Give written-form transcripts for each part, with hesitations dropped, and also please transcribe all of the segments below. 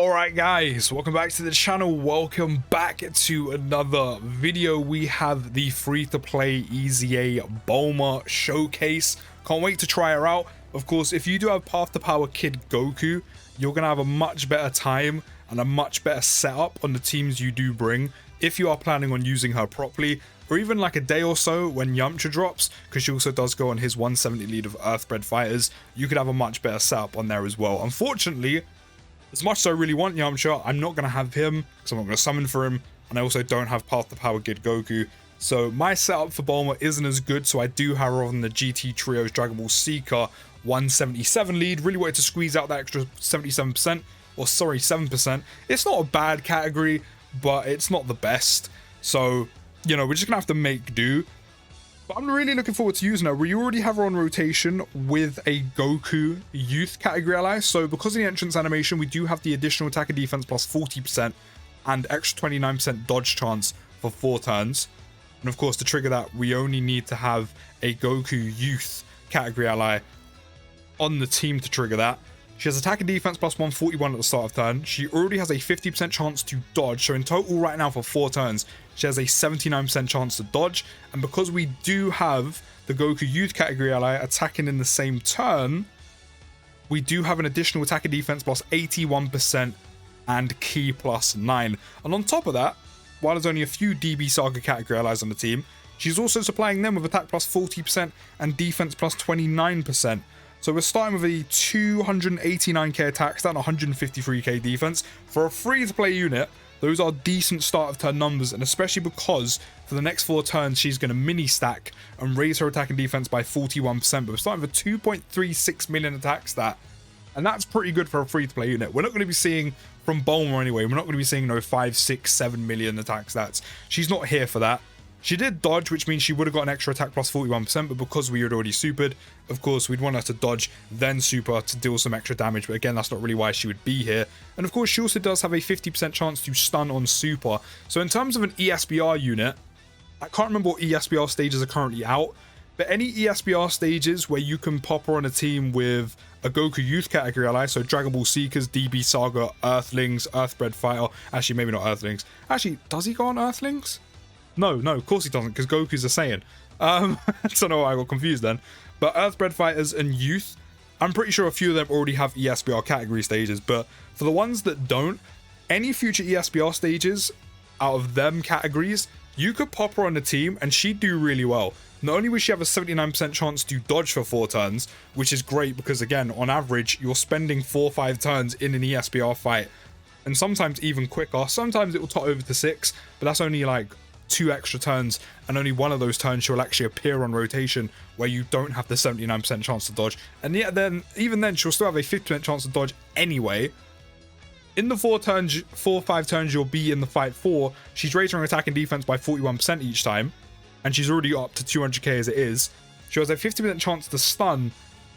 Alright guys, welcome back to the channel. Welcome back to another video. We have the free-to-play EZA Bulma showcase. Can't wait to try her out. Of course, if you do have Path to Power Kid Goku, you're going to have a much better time and a much better setup on the teams you do bring if you are planning on using her properly, or even like a day or so when Yamcha drops, because she also does go on his 170 lead of Earthbred fighters. You could have a much better setup on there as well. Unfortunately, as much as I really want Yamcha, I'm not going to have him because I'm not going to summon for him, and I also don't have Path to Power Kid Goku. So my setup for Bulma isn't as good, so I do have her on the GT Trio's Dragon Ball Seeker 177 lead. Really wanted to squeeze out that extra 77%, or sorry, 7%. It's not a bad category, but it's not the best. So, you know, we're just going to have to make do. But I'm really looking forward to using her. We already have her on rotation with a Goku Youth category ally. So because of the entrance animation, we do have the additional attack and defense plus 40% and extra 29% dodge chance for 4 turns. And of course, to trigger that, we only need to have a Goku Youth category ally on the team to trigger that. She has attack and defense plus 141 at the start of turn. She already has a 50% chance to dodge. So in total right now for 4 turns, she has a 79% chance to dodge. And because we do have the Goku Youth category ally attacking in the same turn, we do have an additional attack and defense plus 81% and ki plus 9. And on top of that, while there's only a few DB Saga category allies on the team, she's also supplying them with attack plus 40% and defense plus 29%. So we're starting with a 289k attack stat and 153k defense. For a free-to-play unit, those are decent start of turn numbers, and especially because for the next 4 turns, she's going to mini-stack and raise her attack and defense by 41%. But we're starting with a 2.36 million attack stat, and that's pretty good for a free-to-play unit. We're not going to be seeing, from Bulma anyway, we're not going to be seeing no 5, 6, 7 million attack stats. She's not here for that. She did dodge, which means she would have got an extra attack plus 41%, but because we had already supered, of course, we'd want her to dodge, then super to deal some extra damage, but again, that's not really why she would be here. And of course, she also does have a 50% chance to stun on super. So in terms of an ESBR unit, I can't remember what ESBR stages are currently out, but any ESBR stages where you can pop her on a team with a Goku Youth category ally, so Dragon Ball Seekers, DB Saga, Earthlings, Earthbred Fighter, actually maybe not Earthlings. Actually, does he go on Earthlings? No, of course he doesn't, because Goku's a Saiyan. I don't know why I got confused then. But Earthbred Fighters and Youth, I'm pretty sure a few of them already have ESBR category stages, but for the ones that don't, any future ESBR stages out of them categories, you could pop her on the team and she'd do really well. Not only would she have a 79% chance to dodge for 4 turns, which is great because again, on average, you're spending 4 or 5 turns in an ESBR fight, and sometimes even quicker. Sometimes it will tot over to 6, but that's only like 2 extra turns, and only one of those turns she'll actually appear on rotation where you don't have the 79% chance to dodge, and yet then even then she'll still have a 50% chance to dodge anyway. In the 4 or 5 turns you'll be in the fight for, she's raising her attack and defense by 41% each time, and she's already up to 200k as it is. She has a 50% chance to stun,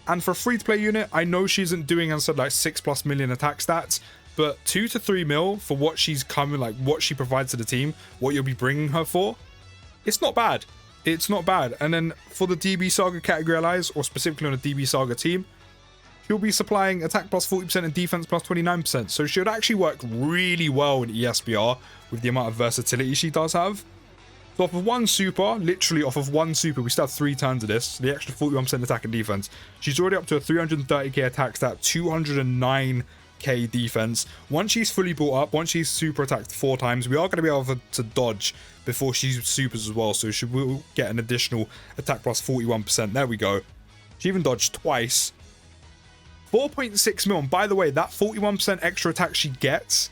and for a free-to-play unit, I know she isn't doing, as I said, like 6+ million attack stats, but 2 to 3 mil for what she's coming, like what she provides to the team, what you'll be bringing her for, it's not bad. It's not bad. And then for the DB Saga category allies, or specifically on a DB Saga team, she'll be supplying attack plus 40% and defense plus 29%. So she would actually work really well in ESBR with the amount of versatility she does have. So off of 1 super, literally off of 1 super, we still have 3 turns of this, so the extra 41% attack and defense. She's already up to a 330k attack stat, 209k defense. Once she's fully brought up, once she's super attacked 4 times, we are going to be able to dodge before she supers as well, so she will get an additional attack plus 41%. There we go. She even dodged twice. 4.6 mil, and by the way, that 41% extra attack she gets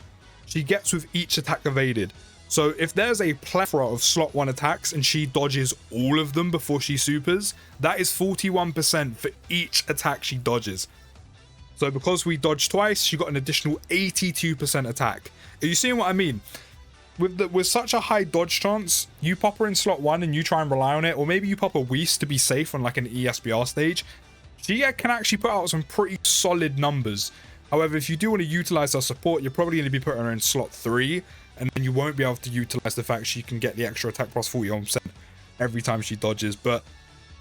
with each attack evaded. So if there's a plethora of slot 1 attacks and she dodges all of them before she supers, that is 41% for each attack she dodges. So because we dodged twice, she got an additional 82% attack. Are you seeing what I mean? With such a high dodge chance, you pop her in slot 1 and you try and rely on it, or maybe you pop a Whis to be safe on like an ESBR stage, she can actually put out some pretty solid numbers. However, if you do want to utilize her support, you're probably going to be putting her in slot 3, and then you won't be able to utilize the fact she can get the extra attack plus 41% every time she dodges. But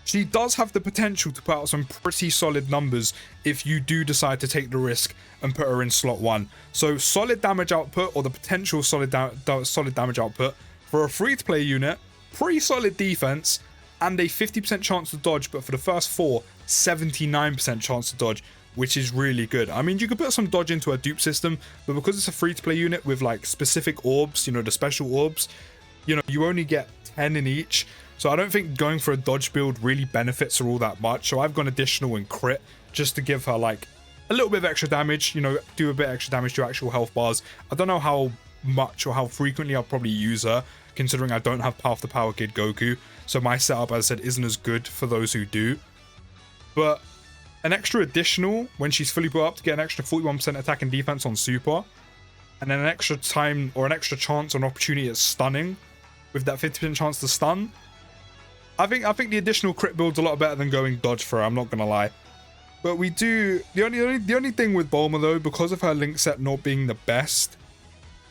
She does have the potential to put out some pretty solid numbers if you do decide to take the risk and put her in slot 1. So solid damage output, or the potential solid damage output for a free-to-play unit, pretty solid defense, and a 50% chance to dodge, but for the first 4, 79% chance to dodge, which is really good. I mean, you could put some dodge into a dupe system, but because it's a free-to-play unit with like specific orbs, you know, the special orbs, you know, you only get 10 in each. So I don't think going for a dodge build really benefits her all that much. So I've gone additional and crit just to give her like a little bit of extra damage, you know, do a bit extra damage to actual health bars. I don't know how much or how frequently I'll probably use her, considering I don't have Path to Power Kid Goku. So my setup, as I said, isn't as good for those who do. But an extra additional when she's fully built up to get an extra 41% attack and defense on super, and then an extra time or an extra chance or an opportunity at stunning with that 50% chance to stun. I think the additional crit build's a lot better than going dodge for her, I'm not gonna lie. But we do the only thing with Bulma though, because of her link set not being the best,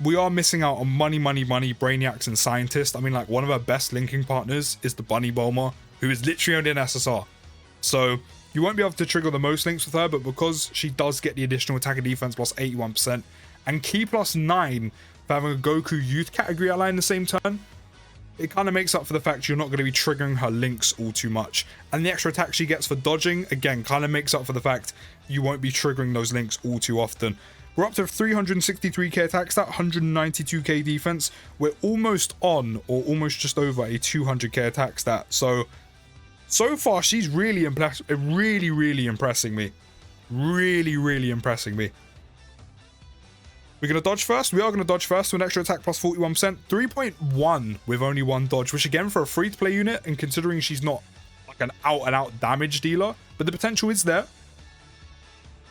we are missing out on money, Brainiacs and Scientists. I mean, like, one of our best linking partners is the Bunny Bulma, who is literally only an SSR. So you won't be able to trigger the most links with her, but because she does get the additional attack and defense plus 81% and key plus 9 for having a Goku youth category ally in the same turn, it kind of makes up for the fact you're not going to be triggering her links all too much. And the extra attack she gets for dodging, again, kind of makes up for the fact you won't be triggering those links all too often. We're up to 363k attack stat, 192k defense. We're almost on, or almost just over, a 200k attack stat. So far, she's really impressing me. Really impressing me. We're going to dodge first. We are going to dodge first with an extra attack plus 41%. 3.1 with only 1 dodge, which again, for a free-to-play unit, and considering she's not like an out-and-out damage dealer, but the potential is there.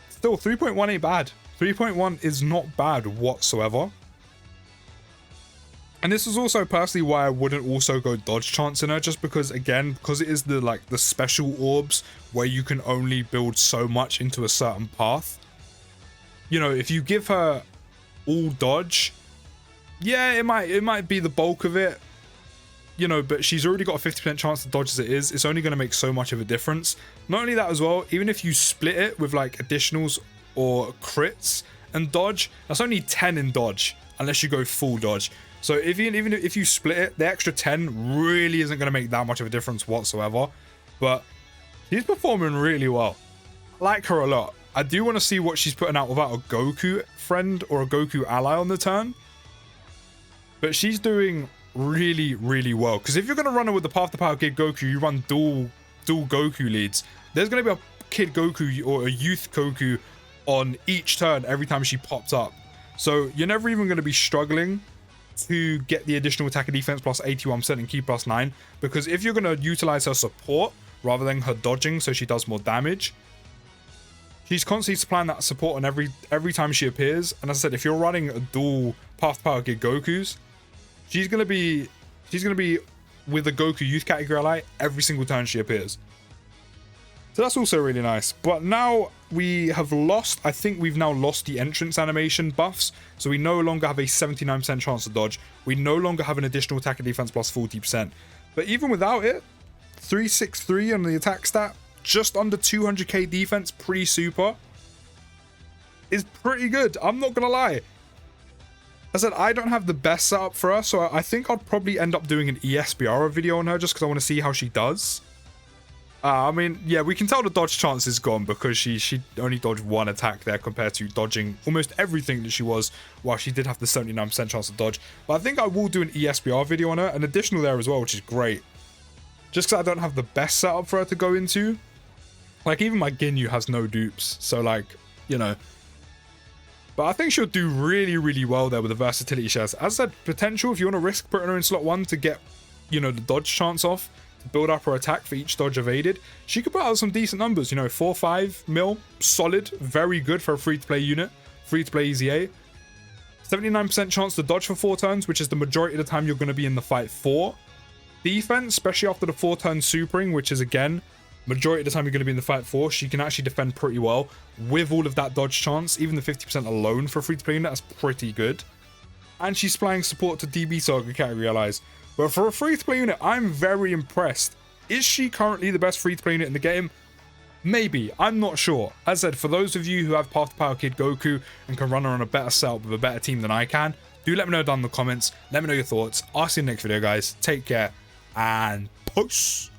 Still, 3.1 ain't bad. 3.1 is not bad whatsoever. And this is also personally why I wouldn't also go dodge chance in her, just because, again, because it is the special orbs where you can only build so much into a certain path. You know, if you give her all dodge, yeah, it might be the bulk of it, you know, but she's already got a 50% chance to dodge as it is. It's only going to make so much of a difference. Not only that as well, even if you split it with like additionals or crits and dodge, that's only 10 in dodge unless you go full dodge. So even if you split it, the extra 10 really isn't going to make that much of a difference whatsoever. But she's performing really well. I like her a lot. I do want to see what she's putting out without a Goku friend or a Goku ally on the turn. But she's doing really well. Because if you're going to run her with the Path to Power Kid Goku, you run dual Goku leads. There's going to be a Kid Goku or a Youth Goku on each turn every time she pops up. So you're never even going to be struggling to get the additional attack and defense plus 81% and key plus 9. Because if you're going to utilize her support rather than her dodging so she does more damage, she's constantly supplying that support on every time she appears. And as I said, if you're running a dual Path to Power Kid Gokus, she's gonna be with a Goku youth category ally every single time she appears. So that's also really nice. But now we have lost, I think we've now lost the entrance animation buffs. So we no longer have a 79% chance to dodge. We no longer have an additional attack and defense plus 40%. But even without it, 363 on the attack stat, just under 200k defense pre-super is pretty good. I'm not gonna lie. I said I don't have the best setup for her, so I think I'll probably end up doing an ESBR video on her just because I want to see how she does. I mean, yeah, we can tell the dodge chance is gone because she only dodged 1 attack there compared to dodging almost everything that she was, while she did have the 79% chance to dodge. But I think I will do an ESBR video on her, an additional there as well, which is great. Just because I don't have the best setup for her to go into. Like, even my Ginyu has no dupes, so like, you know. But I think she'll do really well there with the versatility she has. As I said, potential, if you want to risk putting her in slot 1 to get, you know, the dodge chance off, to build up her attack for each dodge evaded, she could put out some decent numbers, you know, 4-5 mil, solid, very good for a free-to-play unit, free-to-play EZA. 79% chance to dodge for 4 turns, which is the majority of the time you're going to be in the fight for. Defense, especially after the 4-turn supering, which is, again, majority of the time you're going to be in the fight for, she can actually defend pretty well with all of that dodge chance. Even the 50% alone for a free-to-play unit, that's pretty good. And she's supplying support to DB Saga category allies. But for a free-to-play unit, I'm very impressed Is she currently the best free-to-play unit in the game? Maybe. I'm not sure. As I said, for those of you who have Path to Power Kid Goku and can run her on a better setup with a better team than I can, do let me know down in the comments. Let me know your thoughts. I'll see you in the next video, guys. Take care and peace.